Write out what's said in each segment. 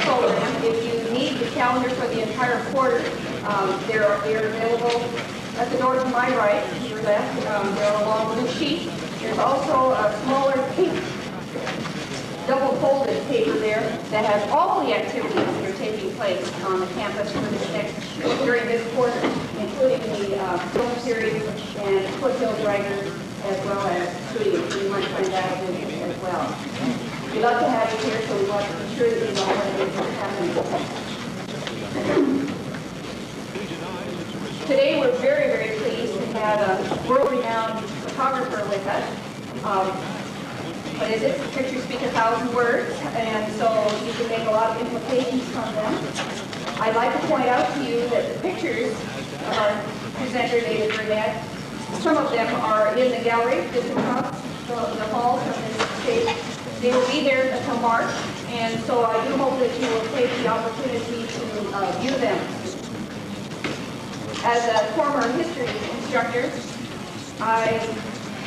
program. If you need the calendar for the entire quarter, they're available at the door to my right, to your left. They're on a long blue sheet. There's also a smaller pink double-folded paper there that has all the activities that are taking place on the campus during this quarter, including the film series and foothills riders, as well as shooting. We might find that as well. We'd love to have you here, so we want to be sure that you know what it is that's happening. Today we're very, very pleased to have a world-renowned photographer with us. What is it? Pictures speak 1,000 words, and so you can make a lot of implications from them. I'd like to point out to you that the pictures of our presenter, David Burnett, some of them are in the gallery just across the hall from this stage. They will be there until March, and so I do hope that you will take the opportunity to view them. As a former history instructor, I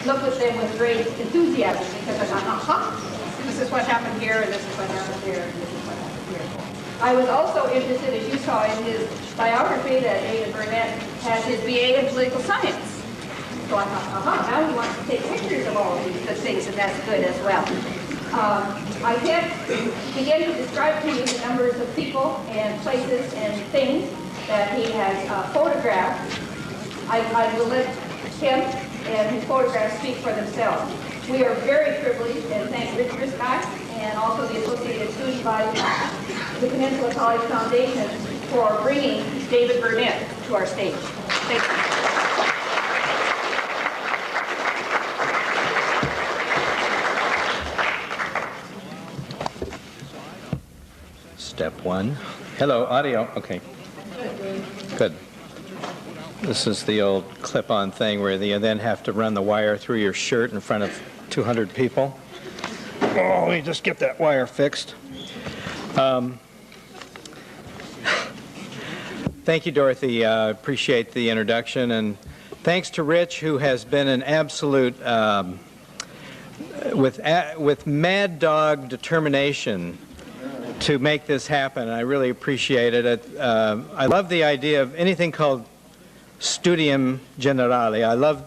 look at them with great enthusiasm because I thought, aha, this is what happened here, and this is what happened there, and this is what happened here. I was also interested, as you saw in his biography, that David Burnett has his BA in political science. So I thought, aha, now he wants to take pictures of all of these good things, and that's good as well. I can't begin to describe to you the numbers of people and places and things that he has photographed. I will let him and his photographs speak for themselves. We are very privileged, and thank Rich Briscoe and also the Associated Student Body, the Peninsula College Foundation, for bringing David Burnett to our stage. Thank you. Step one. Hello, audio. Okay. Good. This is the old clip-on thing where you then have to run the wire through your shirt in front of 200 people. Oh, let me just get that wire fixed. Thank you, Dorothy. Appreciate the introduction. And thanks to Rich, who has been an absolute, with mad dog determination to make this happen. I really appreciate it. I love the idea of anything called Studium Generale. I love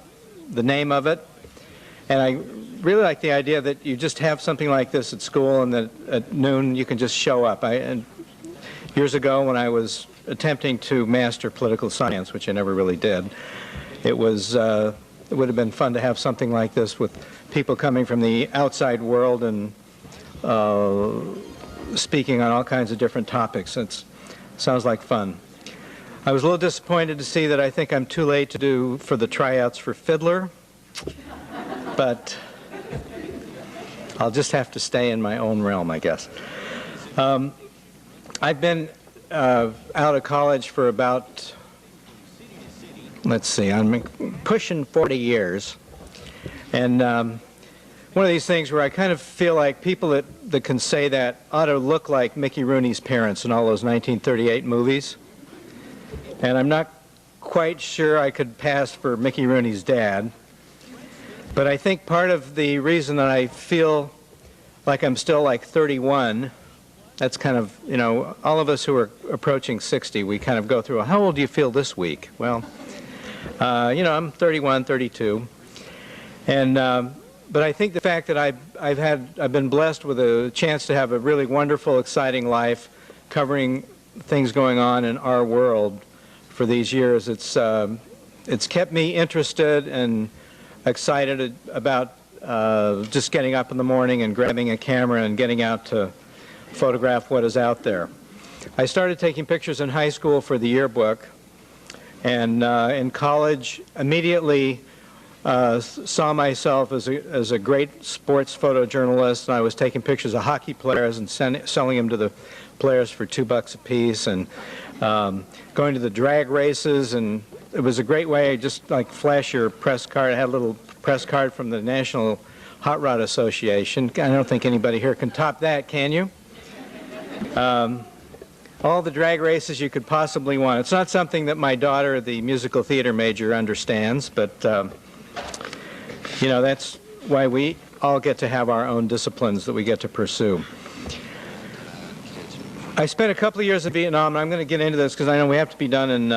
the name of it, and I really like the idea that you just have something like this at school, and that at noon you can just show up. And years ago, when I was attempting to master political science, which I never really did, it would have been fun to have something like this with people coming from the outside world and speaking on all kinds of different topics. It sounds like fun. I was a little disappointed to see that I think I'm too late to do for the tryouts for fiddler, but I'll just have to stay in my own realm, I guess. I've been out of college for about, let's see, I'm pushing 40 years, and one of these things where I kind of feel like people that can say that ought to look like Mickey Rooney's parents in all those 1938 movies. And I'm not quite sure I could pass for Mickey Rooney's dad. But I think part of the reason that I feel like I'm still like 31, that's kind of, you know, all of us who are approaching 60, we kind of go through, how old do you feel this week? Well, you know, I'm 31, 32. And but I think the fact that I've been blessed with a chance to have a really wonderful, exciting life, covering things going on in our world for these years, it's kept me interested and excited about just getting up in the morning and grabbing a camera and getting out to photograph what is out there. I started taking pictures in high school for the yearbook, and in college immediately saw myself as a great sports photojournalist, and I was taking pictures of hockey players and selling them to the players for $2 a piece, and going to the drag races, and it was a great way, just like flash your press card. I had a little press card from the National Hot Rod Association. I don't think anybody here can top that, can you? All the drag races you could possibly want. It's not something that my daughter, the musical theater major, understands, but you know, that's why we all get to have our own disciplines that we get to pursue. I spent a couple of years in Vietnam, and I'm going to get into this because I know we have to be done in,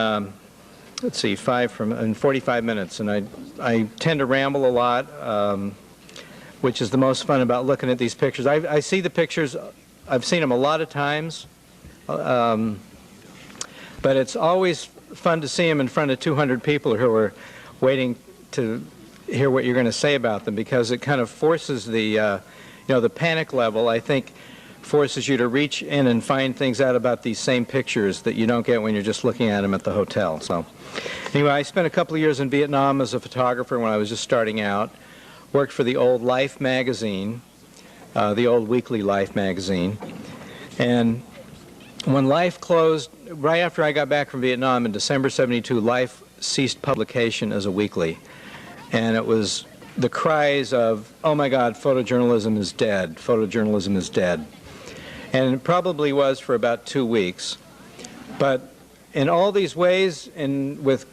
let's see, in 45 minutes, and I tend to ramble a lot, which is the most fun about looking at these pictures. I see the pictures, I've seen them a lot of times, but it's always fun to see them in front of 200 people who are waiting to hear what you're going to say about them, because it kind of forces the, you know, the panic level, I think, forces you to reach in and find things out about these same pictures that you don't get when you're just looking at them at the hotel. So anyway, I spent a couple of years in Vietnam as a photographer when I was just starting out. Worked for the old Life magazine, the old weekly Life magazine. And when Life closed, right after I got back from Vietnam in December '72, Life ceased publication as a weekly. And it was the cries of, oh my God, photojournalism is dead, photojournalism is dead. And it probably was for about 2 weeks. But in all these ways, and with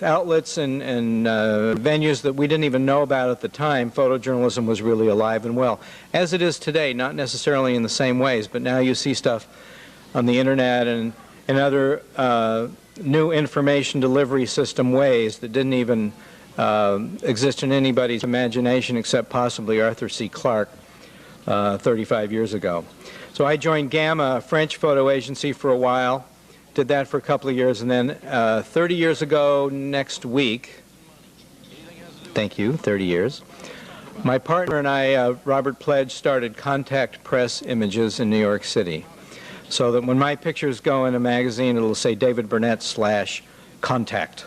outlets and venues that we didn't even know about at the time, photojournalism was really alive and well. As it is today, not necessarily in the same ways, but now you see stuff on the internet and other new information delivery system ways that didn't even exist in anybody's imagination except possibly Arthur C. Clarke 35 years ago. So I joined Gamma, a French photo agency, for a while, did that for a couple of years, and then 30 years ago next week, thank you, 30 years, my partner and I, Robert Pledge, started Contact Press Images in New York City, so that when my pictures go in a magazine, it'll say David Burnett / Contact.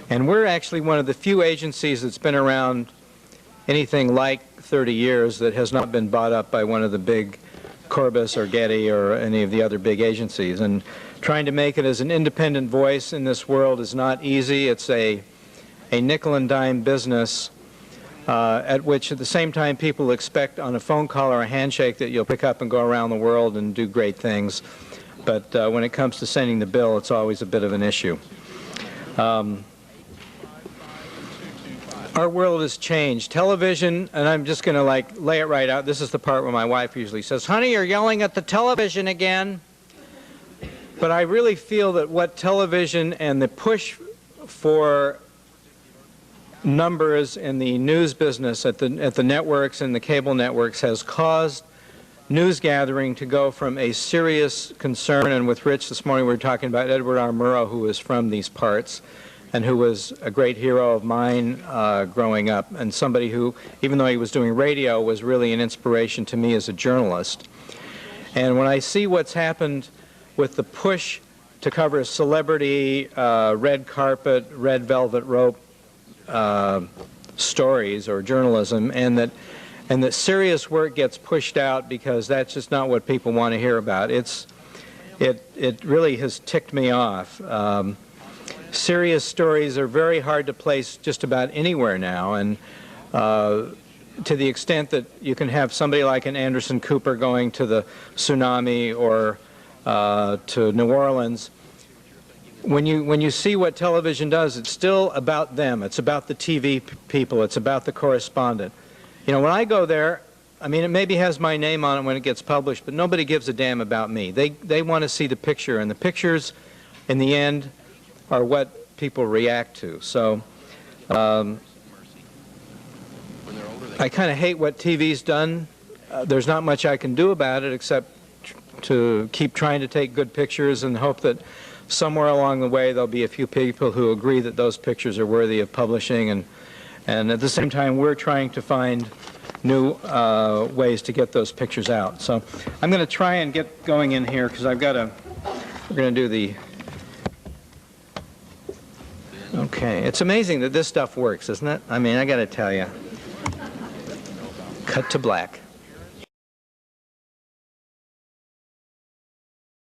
And we're actually one of the few agencies that's been around anything like 30 years that has not been bought up by one of the big Corbis or Getty or any of the other big agencies. And trying to make it as an independent voice in this world is not easy. It's a nickel and dime business at which at the same time people expect on a phone call or a handshake that you'll pick up and go around the world and do great things. But when it comes to sending the bill, it's always a bit of an issue. Our world has changed. Television, and I'm just going to like lay it right out. This is the part where my wife usually says, honey, you're yelling at the television again. But I really feel that what television and the push for numbers in the news business at the networks and the cable networks has caused news gathering to go from a serious concern, and with Rich this morning we were talking about Edward R. Murrow, who is from these parts, and who was a great hero of mine growing up, and somebody who, even though he was doing radio, was really an inspiration to me as a journalist. And when I see what's happened with the push to cover celebrity, red carpet, red velvet rope stories or journalism, and that serious work gets pushed out because that's just not what people want to hear about, it really has ticked me off. Serious stories are very hard to place just about anywhere now, and to the extent that you can have somebody like an Anderson Cooper going to the tsunami or to New Orleans, when you see what television does, it's still about them. It's about the TV people. It's about the correspondent. You know, when I go there, I mean, it maybe has my name on it when it gets published, but nobody gives a damn about me. They want to see the picture, and the pictures, in the end, are what people react to. So I kind of hate what TV's done. There's not much I can do about it except to keep trying to take good pictures and hope that somewhere along the way there'll be a few people who agree that those pictures are worthy of publishing, and at the same time we're trying to find new ways to get those pictures out. So I'm going to try and get going in here because we're going to do the... Okay, it's amazing that this stuff works, isn't it? I mean, I got to tell you. Cut to black.